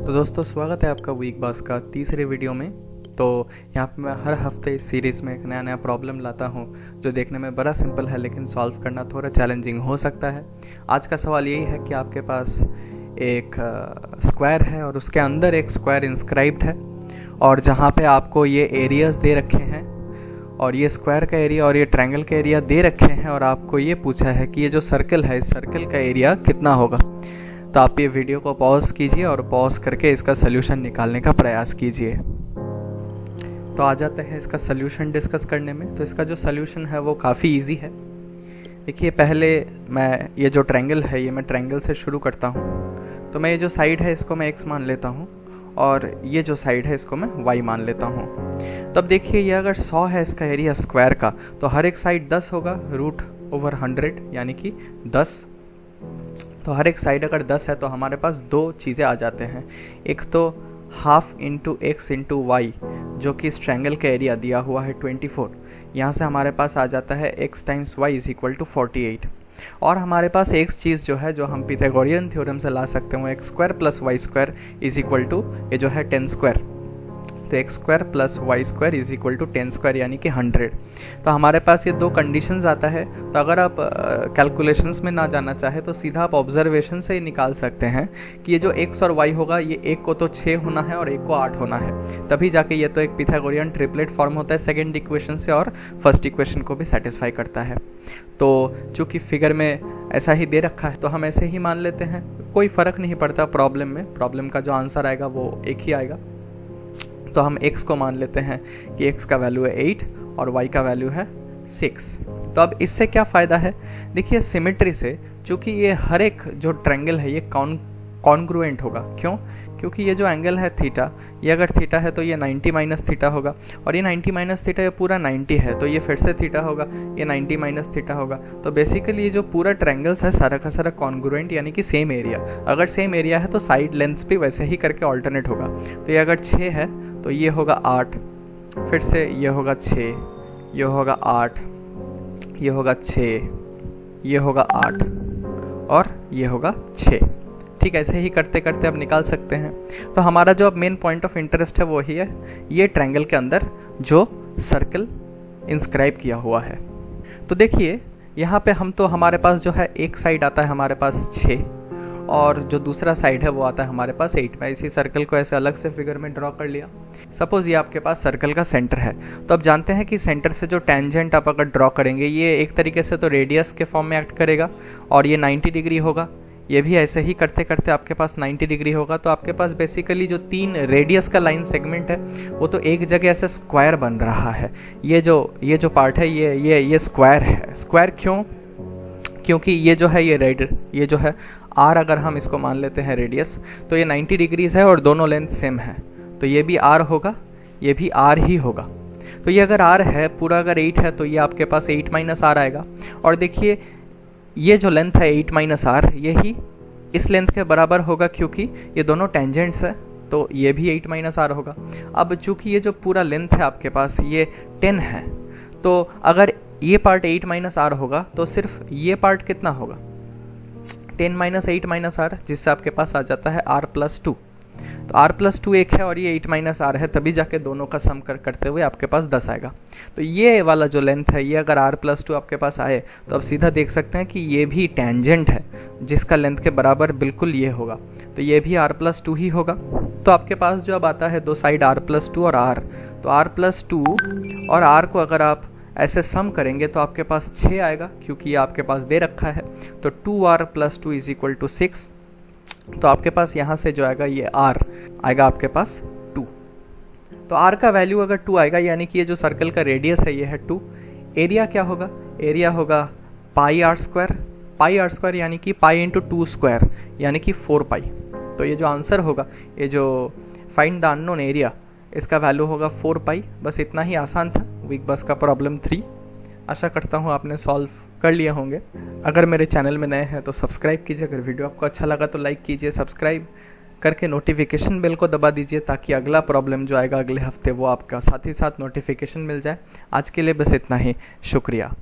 तो दोस्तों स्वागत है आपका वीक बॉस का तीसरे वीडियो में। तो यहाँ पे मैं हर हफ्ते इस सीरीज़ में एक नया नया प्रॉब्लम लाता हूँ जो देखने में बड़ा सिंपल है लेकिन सॉल्व करना थोड़ा चैलेंजिंग हो सकता है। आज का सवाल यही है कि आपके पास एक स्क्वायर है और उसके अंदर एक स्क्वायर इंस्क्राइब्ड है और जहाँ पे आपको ये एरियाज़ दे रखे हैं और ये स्क्वायर का एरिया और ये ट्रायंगल का एरिया दे रखे हैं और आपको ये पूछा है कि ये जो सर्कल है इस सर्कल का एरिया कितना होगा। तो आप ये वीडियो को पॉज कीजिए और पॉज करके इसका सल्यूशन निकालने का प्रयास कीजिए। तो आ जाते हैं इसका सल्यूशन डिस्कस करने में। तो इसका जो सल्यूशन है वो काफ़ी इजी है। देखिए पहले मैं ये जो ट्रायंगल है ये मैं ट्रायंगल से शुरू करता हूँ। तो मैं ये जो साइड है इसको मैं x मान लेता हूँ और ये जो साइड है इसको मैं y मान लेता हूँ। तो अब देखिए ये अगर 100 है इसका एरिया स्क्वायर का तो हर एक साइड 10 होगा √100 यानी कि 10। तो हर एक साइड अगर 10 है तो हमारे पास दो चीज़ें आ जाते हैं। एक तो half into X into Y जो कि इस ट्रायंगल का एरिया दिया हुआ है 24। यहाँ से हमारे पास आ जाता है x times y is equal to 48। और हमारे पास एक चीज़ जो है जो हम पिथागोरियन थ्योरम से ला सकते हैं वो x square plus Y square is equal to ये जो है 10 स्क्वायर। तो x square plus Y square is equal to 10 square यानी कि 100। तो हमारे पास ये दो कंडीशंस आता है। तो अगर आप कैलकुलेशंस में ना जाना चाहे तो सीधा आप ऑब्जर्वेशन से ही निकाल सकते हैं कि ये जो x और y होगा ये एक को तो 6 होना है और एक को 8 होना है, तभी जाके ये तो एक पिथागोरियन ट्रिपलेट फॉर्म होता है सेकेंड इक्वेशन से और फर्स्ट इक्वेशन को भी सेटिस्फाई करता है। तो चूँकि फिगर में ऐसा ही दे रखा है तो हम ऐसे ही मान लेते हैं, कोई फ़र्क नहीं पड़ता प्रॉब्लम में। प्रॉब्लम का जो आंसर आएगा वो एक ही आएगा। तो हम x को मान लेते हैं कि x का वैल्यू है 8 और y का वैल्यू है 6। तो अब इससे क्या फ़ायदा है, देखिए सिमेट्री से, चूँकि ये हर एक जो ट्रायंगल है ये कॉन्ग्रुएंट होगा। क्यों? क्योंकि ये जो एंगल है थीटा, ये अगर थीटा है तो ये 90 माइनस थीटा होगा और ये 90 माइनस थीटा ये पूरा 90 है तो ये फिर से थीटा होगा, ये 90 माइनस थीटा होगा। तो बेसिकली ये जो पूरा ट्रायंगल्स है सारा का सारा कॉन्ग्रुएंट यानी कि सेम एरिया। अगर सेम एरिया है तो साइड लेंथ्स भी वैसे ही करके ऑल्टरनेट होगा। तो ये अगर 6 है तो ये होगा 8, फिर से ये होगा 6, ये होगा 8, ये होगा 6, ये होगा 8 और ये होगा 6। ठीक, ऐसे ही करते करते अब निकाल सकते हैं। तो हमारा जो अब मेन पॉइंट ऑफ इंटरेस्ट है वो ही है ये ट्रायंगल के अंदर जो सर्कल इंस्क्राइब किया हुआ है। तो देखिए यहाँ पे हम तो हमारे पास जो है एक साइड आता है हमारे पास 6 और जो दूसरा साइड है वो आता है हमारे पास 8। मैं इसी सर्कल को ऐसे अलग से फिगर में ड्रॉ कर लिया। सपोज़ ये आपके पास सर्कल का सेंटर है। तो अब जानते हैं कि सेंटर से जो टेंजेंट आप अगर ड्रॉ करेंगे ये एक तरीके से तो रेडियस के फॉर्म में एक्ट करेगा और ये 90 डिग्री होगा। ये भी ऐसे ही करते करते आपके पास 90 डिग्री होगा। तो आपके पास बेसिकली जो 3 रेडियस का लाइन सेगमेंट है वो तो एक जगह ऐसे स्क्वायर बन रहा है। ये जो पार्ट है ये स्क्वायर है। स्क्वायर क्यों? क्योंकि ये जो है ये जो है r, अगर हम इसको मान लेते हैं रेडियस, तो ये 90 डिग्रीज़ है और दोनों लेंथ सेम है। तो ये भी r होगा, ये भी r ही होगा। तो ये अगर r है पूरा, अगर 8 है तो ये आपके पास 8 माइनस r आएगा। और देखिए ये जो लेंथ है 8 माइनस r यही इस लेंथ के बराबर होगा क्योंकि ये दोनों टेंजेंट्स है तो ये भी 8 माइनस r होगा। अब चूँकि ये जो पूरा लेंथ है आपके पास ये 10 है तो अगर ये पार्ट 8 माइनस r होगा तो सिर्फ ये पार्ट कितना होगा 10 माइनस 8 माइनस r, जिससे आपके पास आ जाता है r प्लस 2। तो r प्लस 2 एक है और ये 8 माइनस r है, तभी जाके दोनों का सम करते हुए आपके पास 10 आएगा। तो ये वाला जो लेंथ है ये अगर r प्लस 2 आपके पास आए तो आप सीधा देख सकते हैं कि ये भी टेंजेंट है जिसका लेंथ के बराबर बिल्कुल ये होगा। तो ये भी r प्लस 2 ही होगा। तो आपके पास जो अब आता है दो साइड r प्लस 2 और r, तो r प्लस 2 और r को अगर आप ऐसे सम करेंगे तो आपके पास 6 आएगा क्योंकि ये आपके पास दे रखा है। तो 2r plus 2 is equal to 6। तो आपके पास यहाँ से जो आएगा ये r आएगा आपके पास 2। तो r का वैल्यू अगर 2 आएगा यानी कि ये जो सर्कल का रेडियस है ये है 2। एरिया क्या होगा? एरिया होगा पाई r स्क्वायर यानी कि पाई इंटू 2 स्क्वायर यानी कि 4 पाई। तो ये जो आंसर होगा, ये जो फाइंड द अननोन एरिया, इसका वैल्यू होगा 4 पाई। बस इतना ही आसान था वीक बस का प्रॉब्लम 3। आशा करता हूँ आपने सॉल्व कर लिए होंगे। अगर मेरे चैनल में नए हैं तो सब्सक्राइब कीजिए। अगर वीडियो आपको अच्छा लगा तो लाइक कीजिए, सब्सक्राइब करके नोटिफिकेशन बेल को दबा दीजिए ताकि अगला प्रॉब्लम जो आएगा अगले हफ्ते वो आपका साथ ही साथ नोटिफिकेशन मिल जाए। आज के लिए बस इतना ही, शुक्रिया।